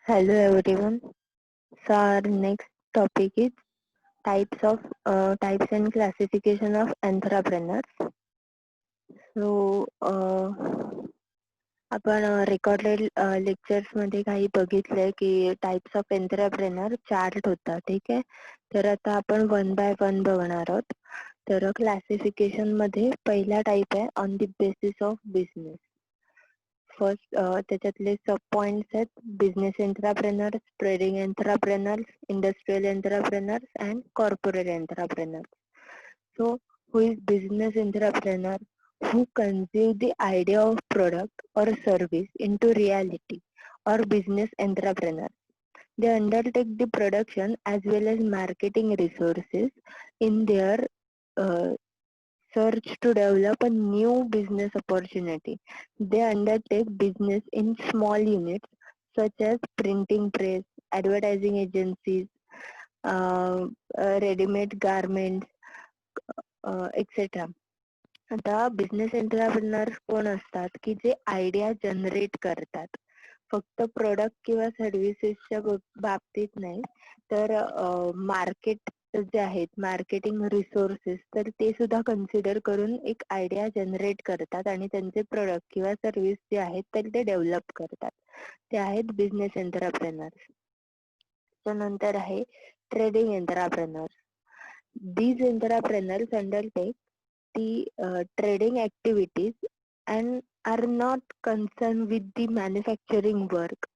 Hello everyone. So our next topic is types and classification of entrepreneurs. So आपण recorded lectures मध्ये काही बघितलंय की टाइप्स ऑफ एंटरप्रेनर चार्ट होता. ठीक आहे. तर आता आपण वन बाय वन बघणार आहोत. तर क्लासिफिकेशन मध्ये पहिला टाइप आहे on the basis of business. First त्याच्यातले सब पॉइंट्स आहेत business entrepreneurs, trading entrepreneurs, industrial entrepreneurs and corporate entrepreneurs. So who is business entrepreneur? Who conceive the idea of product or service into reality, or business entrepreneur. They undertake the production as well as marketing resources in their uh, search to develop a new business opportunity. They undertake business in small units such as printing press, advertising agencies, ready-made garments, etc. आता business entrepreneurs कोण असतात की जे idea generate करतात. फक्त product किंवा सर्व्हिसेसच्या बाबतीत नाही तर मार्केट जे आहेत मार्केटिंग रिसोर्सेस तर ते सुद्धा कन्सिडर करून एक आयडिया जनरेट करतात आणि त्यांचे प्रोडक्ट किंवा सर्व्हिस जे आहेत तर ते डेव्हलप करतात. ते आहेत बिझनेस एंटरप्रेनर्स. त्यानंतर आहे trading entrepreneurs. These entrepreneurs undertake the trading activities and are not concerned with the manufacturing work.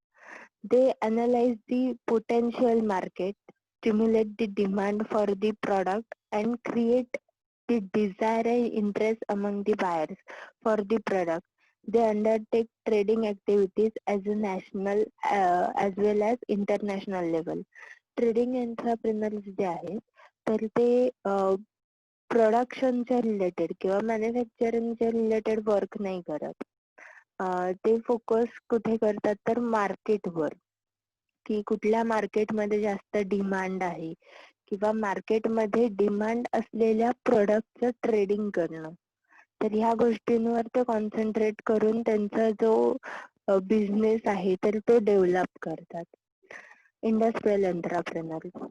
They analyze the potential market, stimulate the demand for the product, and create the desire and interest among the buyers for the product. They undertake trading activities as a national as well as international level. Trading entrepreneurs जे आहेत तर ते प्रोडक्शनच्या related किंवा मॅन्युफॅक्चरिंगच्या related work नाही करत. ते focus कुठे करतात तर मार्केटवर, की कुठल्या मार्केटमध्ये जास्त डिमांड आहे किंवा मार्केटमध्ये डिमांड असलेल्या प्रोडक्टचं ट्रेडिंग करणं. तर ह्या गोष्टींवर ते कॉन्सन्ट्रेट करून त्यांचा जो बिझनेस आहे तर तो डेव्हलप करतात. Industrial entrepreneurs.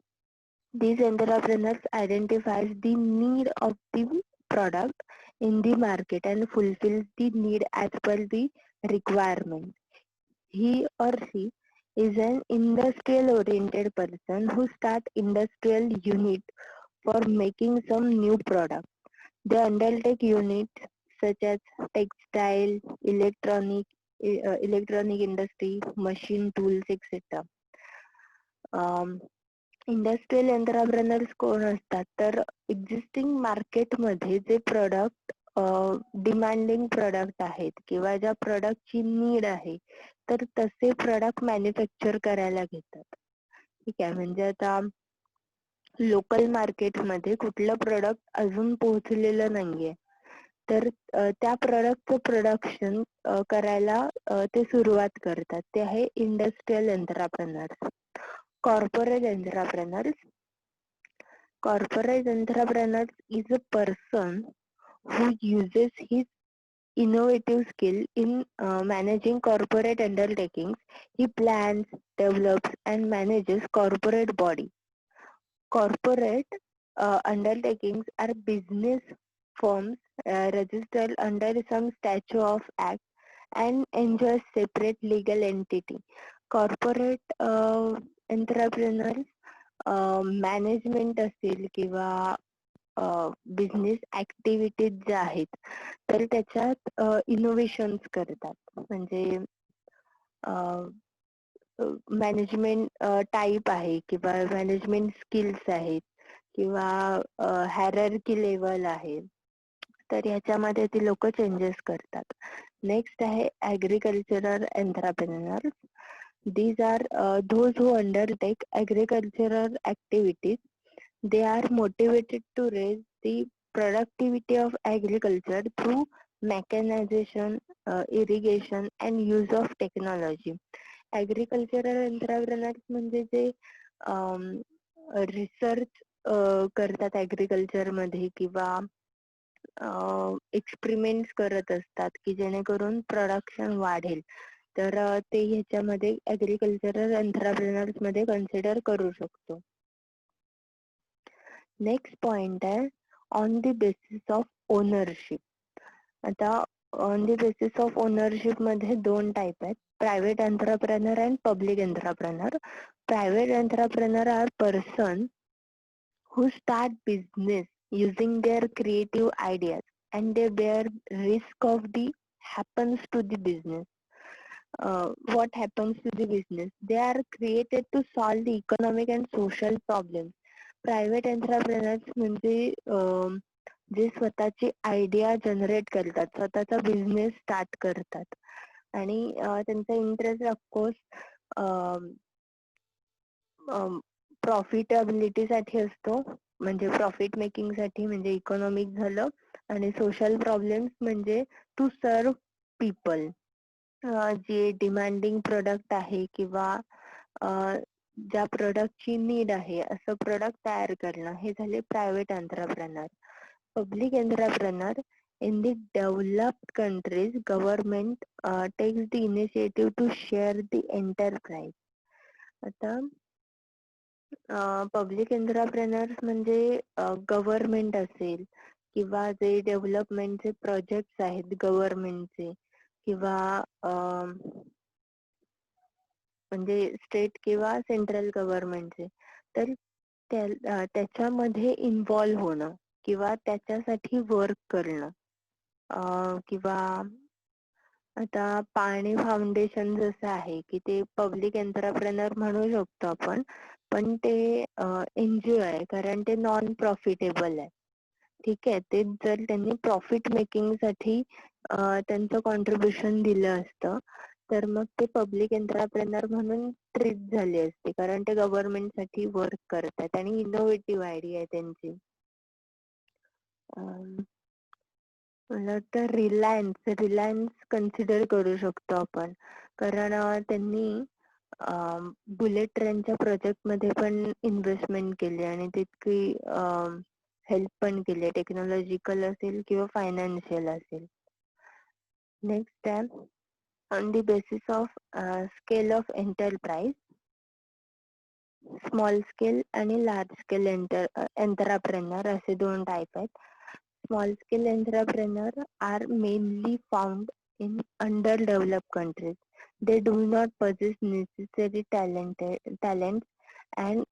These entrepreneurs identifies the need of the product in the market and fulfills the need as per the requirement. He or she is an industrial oriented person who start industrial unit for making some new product. They undertake units such as textile, electronic industry, machine tools, etc. Industrial entrepreneurs कोण असतात तर existing मार्केटमध्ये जे product demanding product आहेत किंवा ज्या प्रोडक्टची need आहे तर तसे प्रोडक्ट मॅन्युफॅक्चर करायला घेतात. ठीक आहे. म्हणजे आता लोकल मार्केटमध्ये कुठलं प्रोडक्ट अजून पोहोचलेलं नाहीये तर त्या प्रोडक्टचं प्रोडक्शन करायला ते सुरुवात करतात. ते आहे industrial entrepreneurs. Corporate entrepreneurs. Corporate entrepreneurs is a person who uses his innovative skill in managing corporate undertakings. He plans, develops, and manages corporate body. Corporate undertakings are business firms registered under some statute of act and enjoy separate legal entity. Corporate entrepreneurs management असेल किंवा business activities ज्या आहेत तर त्याच्यात innovations करतात. म्हणजे management type आहे किंवा मॅनेजमेंट स्किल्स आहेत किंवा हायरार्की लेवल आहे तर ह्याच्यामध्ये ती लोक चेंजेस करतात. नेक्स्ट आहे agricultural entrepreneurs. These are those who undertake agricultural activities. They are motivated to raise the productivity of agriculture through mechanization, irrigation and use of technology. Agricultural entrepreneurs म्हणजे जे research करतात ऍग्रिकल्चर मध्ये किंवा experiments करत असतात की जेणेकरून प्रोडक्शन वाढेल. तर ते ह्याच्यामध्ये ऍग्रिकल्चरल एंटरप्रेनर्स मध्ये कन्सिडर करू शकतो. नेक्स्ट पॉइंट आहे on the basis of ownership. आता on the basis of ownership मध्ये दोन टाइप आहेत, private entrepreneur and public entrepreneur. Private entrepreneur are person who start business using their creative ideas and they bear risk of the happens to the business. What happens to the business? They are created to solve the economic and social problems. Private entrepreneurs म्हणजे जे स्वतःची idea generate करतात, स्वतःचा business start करतात आणि त्यांचा interest of course profitability साठी असतो, म्हणजे प्रॉफिट मेकिंग साठी, म्हणजे इकॉनॉमिक झालं, आणि सोशल प्रॉब्लेम्स म्हणजे टू सर्व पीपल. जे डिमांडिंग प्रोडक्ट आहे किंवा ज्या प्रोडक्टची नीड आहे असं प्रोडक्ट तयार करणं, हे झाले private entrepreneur. Public entrepreneur in the developed countries, government takes the initiative to share the enterprise. आता पब्लिक एंटरप्रेनर्स म्हणजे गव्हर्नमेंट असेल किंवा जे डेव्हलपमेंटचे प्रोजेक्ट्स आहेत गव्हर्नमेंटचे किंवा म्हणजे स्टेट किंवा सेंट्रल गव्हर्नमेंटचे, तर त्याच्यामध्ये इन्व्हॉल्व्ह होणं किंवा त्याच्यासाठी वर्क करणं. किंवा आता पाणी फाउंडेशन जसं आहे की ते पब्लिक एंटरप्रेनर म्हणू शकतो आपण, पण ते एनजीओ आहे कारण ते नॉन प्रॉफिटेबल आहे. ठीक आहे, ते जर त्यांनी प्रॉफिट मेकिंग साठी त्यांचं कॉन्ट्रीब्युशन दिलं असतं तर मग ते पब्लिक एंटरप्रेनर म्हणून ट्रीट झाले असते, कारण ते गव्हर्नमेंट साठी वर्क करतात आणि इनोव्हेटिव्ह आयडिया आहे त्यांची. मला तर रिलायन्स कन्सिडर करू शकतो आपण, कारण त्यांनी बुलेट ट्रेनच्या प्रोजेक्ट मध्ये पण इन्व्हेस्टमेंट केली आणि तितकी हेल्प पण केली, टेक्नॉलॉजिकल असेल किंवा फायनान्शियल असेल. नेक्स्ट आहे on the basis of scale of enterprise. Small scale आणि लार्ज स्केल एंटरप्रेनर असे दोन टाइप आहेत. Small scale entrepreneurs are mainly found in underdeveloped countries. They do not possess necessary talents and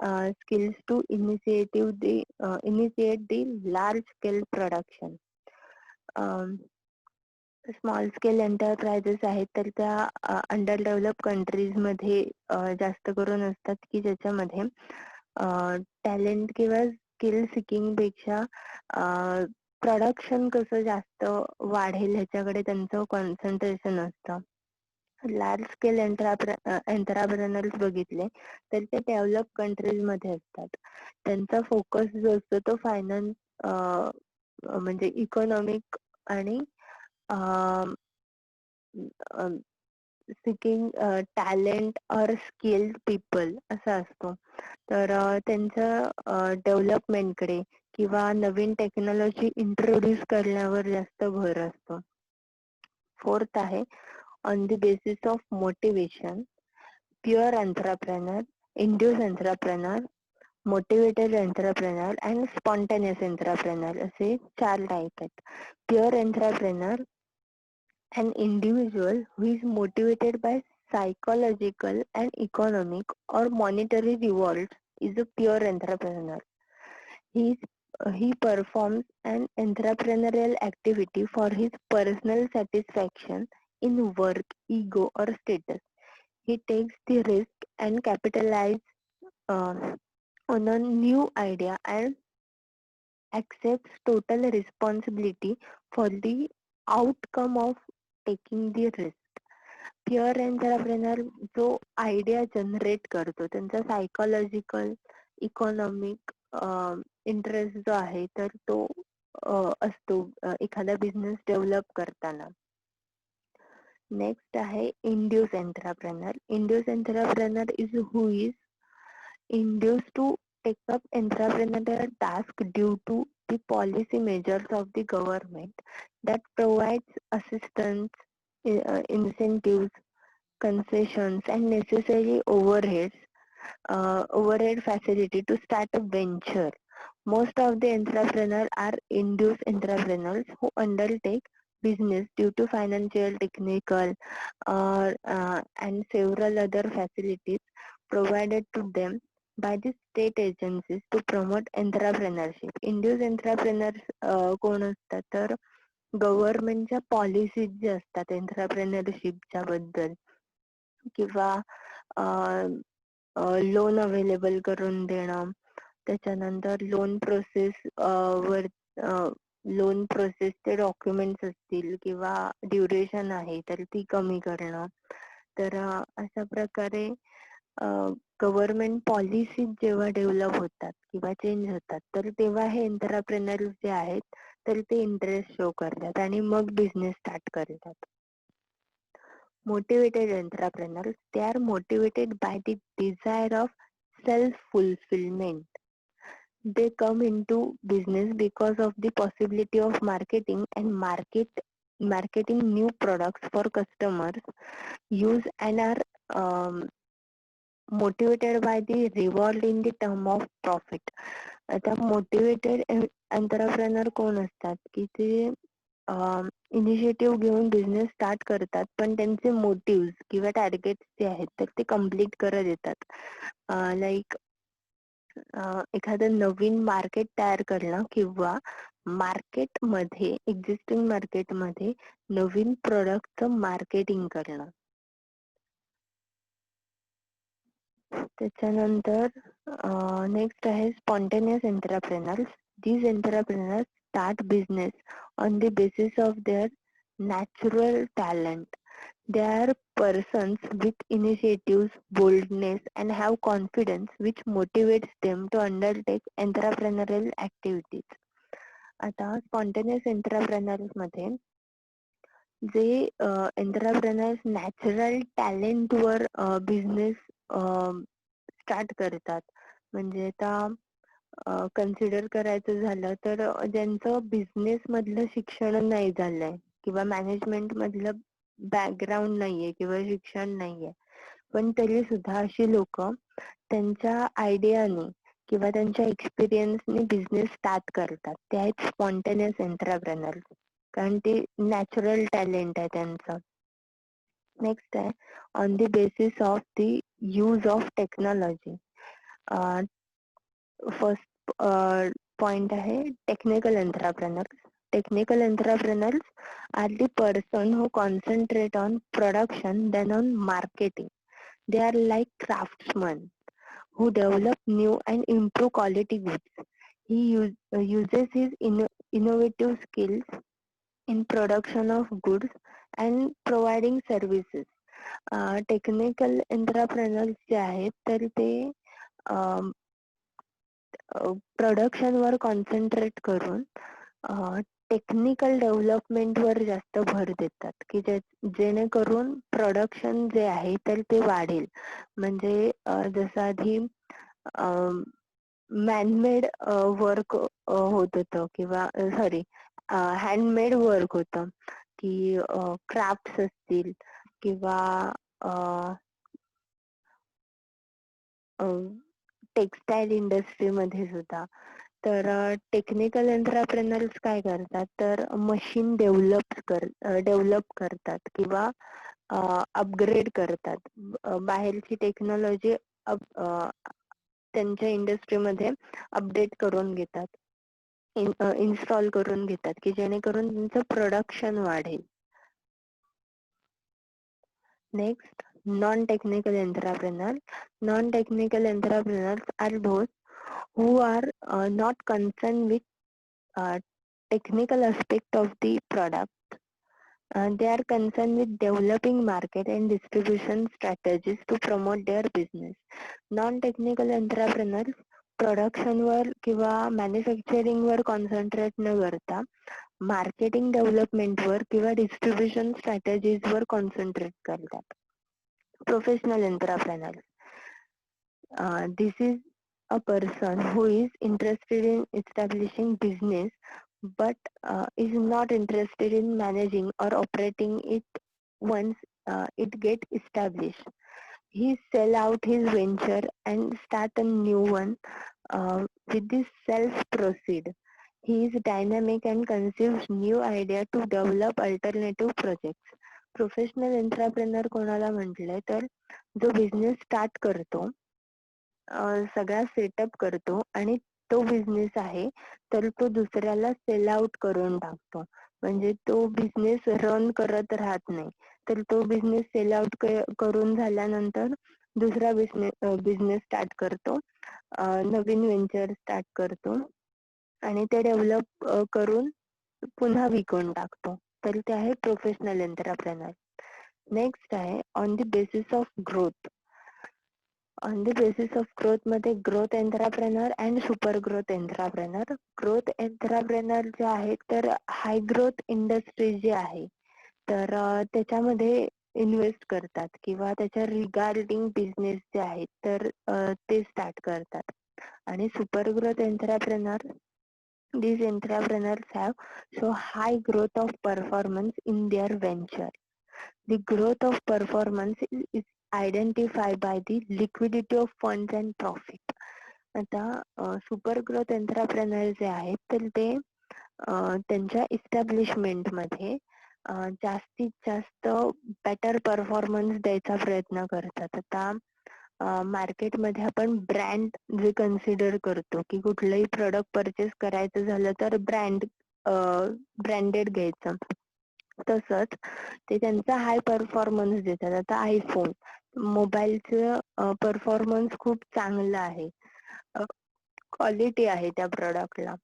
skills to initiate the large scale production. Small scale enterprises आहेत तर त्या under develop countries मध्ये जास्त करून असतात की ज्याच्यामध्ये टॅलेंट किंवा स्किल सिकिंग पेक्षा प्रोडक्शन कसं जास्त वाढेल ह्याच्याकडे त्यांचं कॉन्सन्ट्रेशन असतं. लार्ज स्केल एंटरप्रेनर्स बघितले तर ते डेव्हलप कंट्रीज मध्ये असतात. त्यांचा फोकस जो असतो तो फायनान्स म्हणजे इकॉनॉमिक आणि seeking talent or skilled people असा असतो. तर त्यांचं डेव्हलपमेंटकडे किंवा नवीन टेक्नॉलॉजी इंट्रोड्यूस करण्यावर जास्त भर असतो. फोर्थ आहे on the basis of motivation. Pure entrepreneur, induce entrepreneur, motivated entrepreneur and spontaneous entrepreneur असे 4 टाइप आहेत. Pure entrepreneur, an individual who is motivated by psychological and economic or monetary rewards is a pure entrepreneur. He performs an entrepreneurial activity for his personal satisfaction in work, ego or status. He takes the risk and capitalize on a new idea and accepts total responsibility for the outcome of taking the risk. Pure entrepreneur जो idea generate करतो, त्यांचा psychological, economic interest जो आहे तर तो असतो एखादा business develop करताना. नेक्स्ट आहे induce entrepreneur. Induce entrepreneur is who is induced to take up entrepreneurial task due to the policy measures of the government that provides assistance, incentives, concessions, and necessary overhead facility to start a venture. Most of the entrepreneurs are induced entrepreneurs who undertake business due to financial, technical, and several other facilities provided to them by the state agencies to promote entrepreneurship. Induced entrepreneurs कोण असतात तर गव्हर्नमेंटच्या policies जे असतात एंटरप्रेनरशिपच्या बद्दल किंवा loan available करून देणं, त्याच्यानंतर लोन प्रोसेस वर लोन प्रोसेसचे डॉक्युमेंट्स असतील किंवा ड्युरेशन आहे तर ती कमी करणं. तर अशा प्रकारे गव्हर्नमेंट पॉलिसीज जेव्हा डेव्हलप होतात किंवा चेंज होतात तर तेव्हा हे एंटरप्रेनर्स जे आहेत तर ते इंटरेस्ट शो करतात आणि मग बिझनेस स्टार्ट करतात. Motivated entrepreneurs, they are motivated by the desire of self-fulfillment. They come into business because of the possibility of marketing and marketing new products for customers use and are motivated by the reward in the term of profit. आता motivated entrepreneur कोण असतात की ते initiative घेऊन business start करतात पण त्यांचे motive किंवा टार्गेट जे आहेत तर ते कम्प्लीट करत येतात. लाईक एखादं नवीन मार्केट तयार करणं किंवा मार्केटमध्ये एक्झिस्टिंग मार्केटमध्ये नवीन प्रोडक्टचं मार्केटिंग करणं. त्याच्यानंतर नेक्स्ट आहे spontaneous entrepreneurs. These entrepreneurs start business on the basis of their natural talent. They are persons with initiatives, boldness, and have confidence which motivates them to undertake entrepreneurial activities. आता spontaneous entrepreneurs मध्ये जे entrepreneurs natural talent वर business start करतात. म्हणजे आता consider करायचं झालं तर ज्यांचं बिझनेस मधलं शिक्षण नाही झालंय किंवा मॅनेजमेंट मधलं बॅकग्राऊंड नाहीये किंवा शिक्षण नाहीये पण तरी सुद्धा अशी लोक त्यांच्या आयडियाने किंवा त्यांच्या एक्सपिरियन्सने बिझनेस स्टार्ट करतात. ते आहेत स्पॉन्टेनियस एंटरप्रेनर्स कारण ते नॅचरल टॅलेंट आहे त्यांचं. नेक्स्ट आहे on the basis of the use of technology. First point आहे technical entrepreneurs. Technical entrepreneurs are the person who concentrate on production than on marketing. They are like craftsmen who develop new and improve quality goods. He uses his innovative skills in production of goods and providing services. Technical entrepreneurs जे आहेत तर ते production वर concentrate करून technical development वर जास्त भर देतात की जेणेकरून प्रोडक्शन जे आहे तर ते वाढेल. म्हणजे जसं आधी मॅनमेड वर्क होत होतं किंवा सॉरी हँडमेड वर्क होतं की क्राफ्ट्स असतील किंवा टेक्सटाईल इंडस्ट्रीमध्ये सुद्धा. तर टेक्निकल एंटरप्रेनर्स काय करतात तर मशीन डेव्हलप करतात किंवा अपग्रेड करतात. बाहेरची टेक्नॉलॉजी त्यांच्या इंडस्ट्रीमध्ये अपडेट करून घेतात, इन्स्टॉल करून घेतात की जेणेकरून त्यांचं प्रोडक्शन वाढेल. Next non-technical entrepreneurs. Non-technical entrepreneurs are those who are not concerned with technical aspect of the product. They are concerned with developing market and distribution strategies to promote their business. Non-technical entrepreneurs production वर किंवा manufacturing वर concentrate न करता marketing development वर किंवा distribution strategies वर concentrate करतात. Professional entrepreneurs. This is a person who is interested in establishing business but is not interested in managing or operating it once it get established. He sell out his venture and start a new one with this self proceed. He is dynamic and conceives new idea to develop alternative projects. Professional entrepreneur कोणाला म्हटलंय तर जो business start करतो, सगळा setup करतो आणि तो business आहे तर तो दुसऱ्याला सेल आउट करून टाकतो. म्हणजे तो बिझनेस रन करत राहत नाही, तर तो बिझनेस सेल आउट करून झाल्यानंतर दुसरा बिझनेस स्टार्ट करतो, नवीन व्हेंचर स्टार्ट करतो आणि ते डेव्हलप करून पुन्हा विकून टाकतो. तर ते आहे प्रोफेशनल एंटरप्रेनर. नेक्स्ट आहे on the basis of growth. On the basis of growth मध्ये growth entrepreneur and super growth entrepreneur. Growth entrepreneur जे आहेत तर हाय ग्रोथ इंडस्ट्री जी आहे तर त्याच्यामध्ये इन्व्हेस्ट करतात किंवा त्याच्या रिगार्डिंग बिझनेस जे आहेत तर ते स्टार्ट करतात. आणि super growth entrepreneur, these entrepreneurs have so high growth of performance in their venture. The growth of performance is identified by the liquidity of funds and profit. आता सुपर ग्रोथ एंटरप्रेनर जे आहेत तर ते त्यांच्या establishment मध्ये जास्तीत जास्त better performance द्यायचा प्रयत्न करतात. आता मार्केटमध्ये आपण ब्रँड जे कन्सिडर करतो की कुठलंही प्रोडक्ट परचेस करायचं झालं तर ब्रँडेड घ्यायचं, तसंच ते त्यांचा हाय परफॉर्मन्स देतात. आता आयफोन मोबाईलचं परफॉर्मन्स खूप चांगलं आहे, क्वालिटी आहे त्या प्रोडक्टला,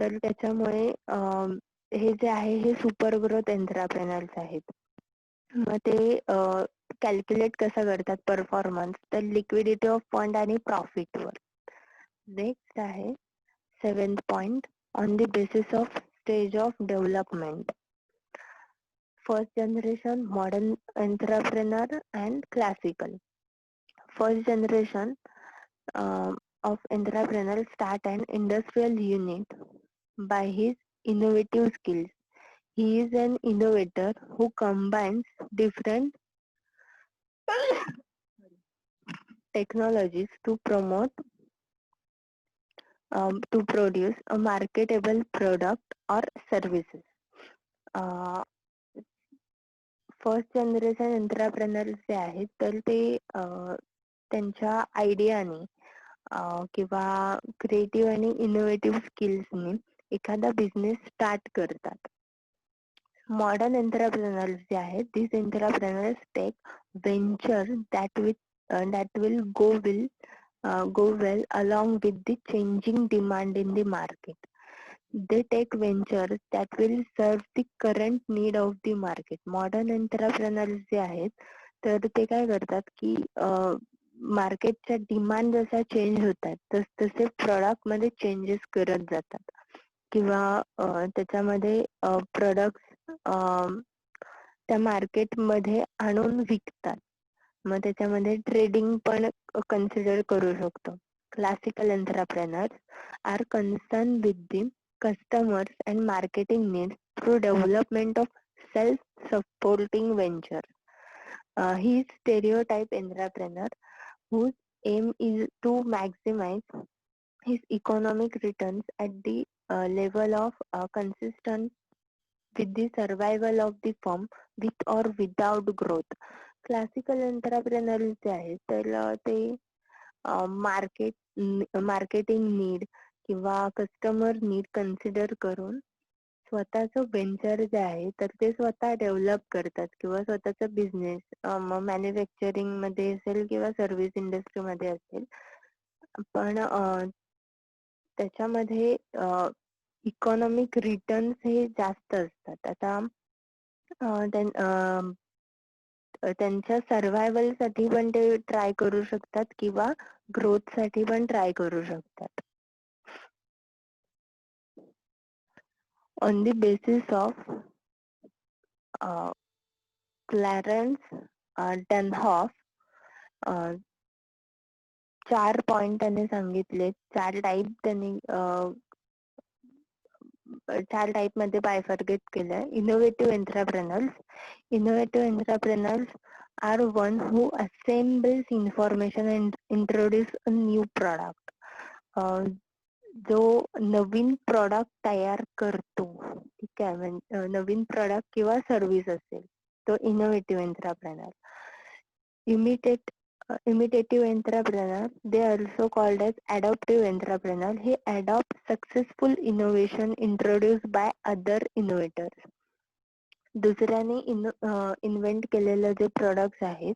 तर त्याच्यामुळे हे जे आहे हे सुपर ग्रोथ एंटरप्रेनर्स आहेत. मग ते कॅल्क्युलेट कसं करतात परफॉर्मन्स तर लिक्विडिटी ऑफ फंड आणि प्रॉफिटवर. नेक्स्ट आहे 7th point on the basis of stage of development. First generation, modern entrepreneur and classical. First generation of entrepreneur start an industrial unit by his innovative skills. He is an innovator who combines different technologies to produce a marketable product or services. First generation entrepreneur जे आहेत तर ते त्यांच्या आयडियाने किंवा creative आणि innovative स्किल्सने एखादा business start करतात. Modern entrepreneurs जे आहेत, these entrepreneurs take venture that will go well along with the changing demand in the market. They take ventures that will serve the current need of the market. Modern entrepreneurs जे आहेत तर ते काय करतात की मार्केटच्या डिमांड जसा change होतात तसे प्रोडक्ट मध्ये चेंजेस करत जातात किंवा त्याच्यामध्ये प्रोडक्ट त्या मार्केट मध्ये आणून विकतात. मग त्याच्यामध्ये ट्रेडिंग पण कन्सिडर करू शकतो. Classical entrepreneurs are concern with the customers and marketing needs through development of self-supporting venture. He is stereotype entrepreneur whose aim is to maximize his economic returns at the level of consistent with the survival of the firm with or without growth. Classical entrepreneur जे आहे तर ते marketing need किंवा customer need consider करून स्वतःचं venture जे आहे तर ते स्वतः डेव्हलप करतात किंवा स्वतःचा बिझनेस मॅन्युफॅक्चरिंग मध्ये असेल किंवा सर्व्हिस इंडस्ट्री मध्ये असेल, पण त्याच्यामध्ये इकॉनॉमिक रिटर्न्स हे जास्त असतात. आता त्यांच्या सर्व्हायवल साठी पण ते ट्राय करू शकतात किंवा ग्रोथ साठी पण ट्राय करू शकतात. On the basis of Clarence Danhof 4 point त्यांनी सांगितले. 4 टाईप मध्ये बायफर्गेट केलंय. Innovative entrepreneurs are one who assembles information and introduce a new product. जो नवीन प्रॉडक्ट तयार करतो, ठीक आहे, नवीन प्रॉडक्ट किंवा सर्व्हिस असेल, तो innovative entrepreneur. Imitative entrepreneur, they are also called as adaptive entrepreneur. He adopts successful innovation introduced by other innovators. दुसऱ्याने invent केलेलं जे प्रोडक्ट्स आहेत,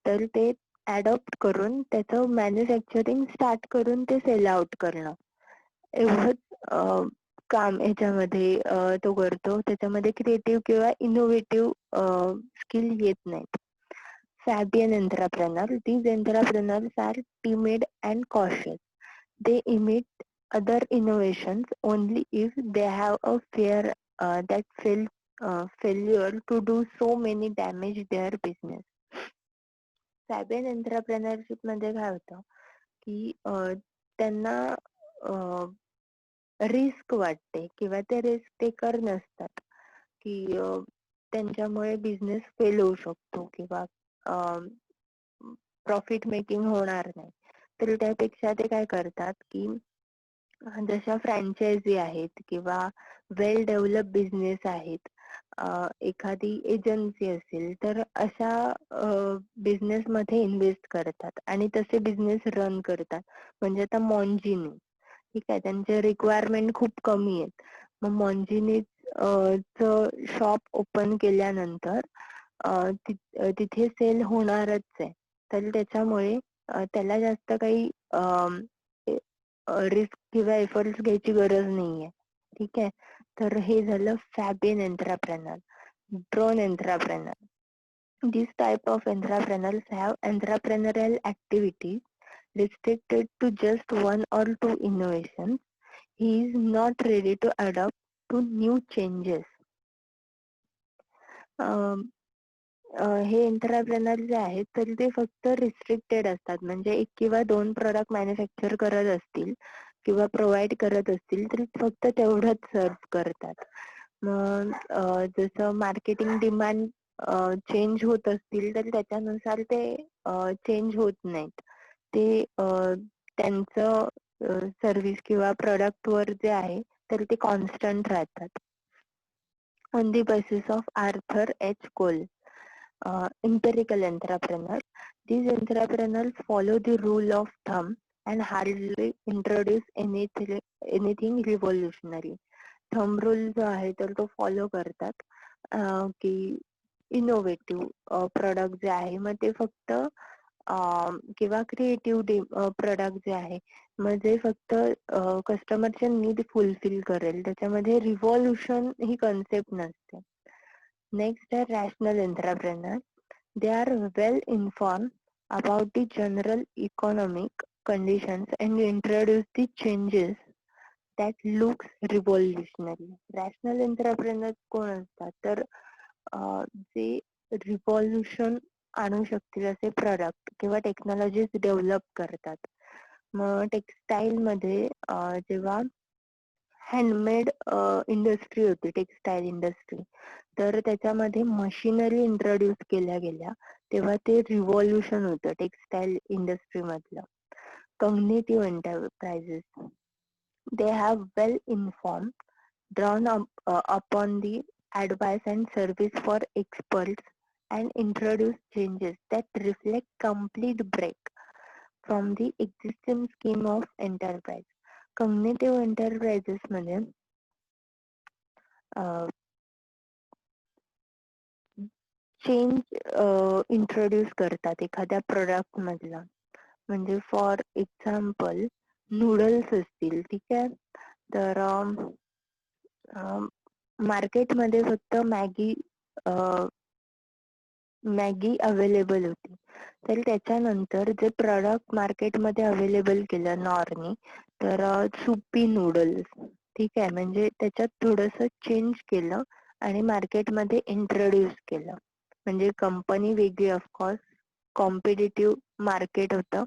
तर ते अडॉप्ट करून त्याचं मॅन्युफॅक्चरिंग स्टार्ट करून ते सेल आउट करणं, एवढंच काम ह्याच्यामध्ये तो करतो. त्याच्यामध्ये क्रिएटिव्ह किंवा इनोव्हेटिव्ह स्किल येत नाहीत. Fabian entrepreneur, these entrepreneurs are timid and cautious. They imitate other innovations only if they have a fear that failure to do so many damage their business. Fabian entrepreneurship मध्ये काय होतं की त्यांना risk वाटते किंवा ते रिस्क टेकर नसतात, की त्यांच्यामुळे बिझनेस फेल होऊ शकतो किंवा प्रॉफिट मेकिंग होणार नाही. तर त्यापेक्षा ते काय करतात की जशा फ्रँचायझी आहेत किंवा वेल डेव्हलप बिझनेस आहेत, एखादी एजन्सी असेल, तर अशा बिझनेस मध्ये इन्व्हेस्ट करतात आणि तसे बिझनेस रन करतात. म्हणजे आता मॉन्जिनी, ठीक आहे, त्यांचे रिक्वायरमेंट खूप कमी आहेत. मग मॉन्जिनी शॉप ओपन केल्यानंतर तिथे सेल होणारच आहे. तर त्याच्यामुळे त्याला जास्त काही रिस्क किंवा एफर्ट्स घ्यायची गरज नाहीये, ठीक आहे. तर हे झालं Fabian entrepreneur. Drone entrepreneur, this type of entrepreneurs have entrepreneurial activities restricted to just one or two innovations. He is not ready to adapt to new changes. हे एंटरप्रेनर जे आहेत, तर ते फक्त रिस्ट्रिक्टेड असतात. म्हणजे 1 किंवा 2 प्रोडक्ट मॅन्युफॅक्चर करत असतील किंवा प्रोव्हाइड करत असतील, तर फक्त तेवढंच सर्व करतात. मग जसं मार्केटिंग डिमांड चेंज होत असतील, तर त्याच्यानुसार ते चेंज होत नाहीत. ते त्यांचं सर्व्हिस किंवा प्रोडक्ट वर जे आहे, तर ते कॉन्स्टंट राहतात. On the basis of Arthur H. Cole, empirical entrepreneur, these entrepreneurs follow the rule of thumb and hardly introduce anything revolutionary. Thumb rule जो आहे तर तो फॉलो करतात, की इनोव्हेटिव्ह प्रोडक्ट जे आहे, मग ते फक्त किंवा क्रिएटिव्ह प्रोडक्ट जे आहे, म्हणजे फक्त कस्टमरचे नीड फुलफिल करेल. त्याच्यामध्ये रिव्हॉल्युशन ही कन्सेप्ट नसते. नेक्स्ट आहे rational entrepreneur. They are well inform about the general economic conditions and introduce the changes that looks revolutionary. Rational entrepreneur कोण असतात, तर जे रिव्हॉल्युशन आणू शकतील असे प्रोडक्ट किंवा टेक्नॉलॉजीज डेव्हलप करतात. मग टेक्सटाईल मध्ये जेव्हा हँडमेड इंडस्ट्री होती, टेक्सटाईल इंडस्ट्री, तर त्याच्यामध्ये मशिनरी इंट्रोड्यूस केल्या गेल्या, तेव्हा ते रिव्हॉल्युशन होतं टेक्सटाईल इंडस्ट्री मधलं. Cognitive enterprises, they have well informed, drawn upon the advice and service for experts and introduce changes that reflect complete break from the existing scheme of enterprise. Cognitive enterprises मध्ये change introduce करतात एखाद्या product मधला. म्हणजे for example noodles असतील, ठीक आहे, तर मार्केटमध्ये फक्त मॅगी अवेलेबल होती. तर त्याच्यानंतर जे प्रोडक्ट मार्केटमध्ये अवेलेबल केलं नॉरनी, तर सुपी नूडल्स, ठीक आहे, म्हणजे त्याच्यात थोडस चेंज केलं आणि मार्केटमध्ये इंट्रोड्यूस केलं. म्हणजे कंपनी वेगळी, ऑफकोर्स कॉम्पिटिटिव्ह मार्केट होतं.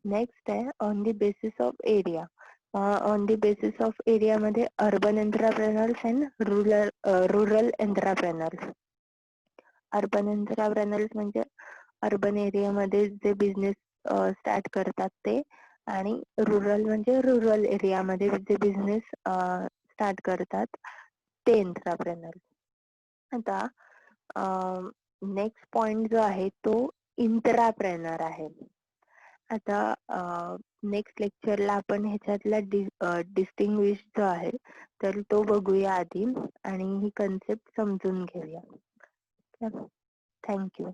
नेक्स्ट आहे on the basis of area. On the basis of area मध्ये urban entrepreneurs and rural entrepreneurs. Urban entrepreneurs म्हणजे अर्बन एरियामध्ये जे बिझनेस स्टार्ट करतात ते, आणि रुरल म्हणजे रुरल एरियामध्ये जे बिझनेस स्टार्ट करतात ते एंटरप्रेनर. आता नेक्स्ट पॉइंट जो आहे तो इंट्राप्रेनर आहे. आता नेक्स्ट लेक्चरला आपण ह्याच्यातला डिस्टिंग्विश जो आहे तर तो बघूया आधी आणि ही कन्सेप्ट समजून घेऊया. थँक्यू.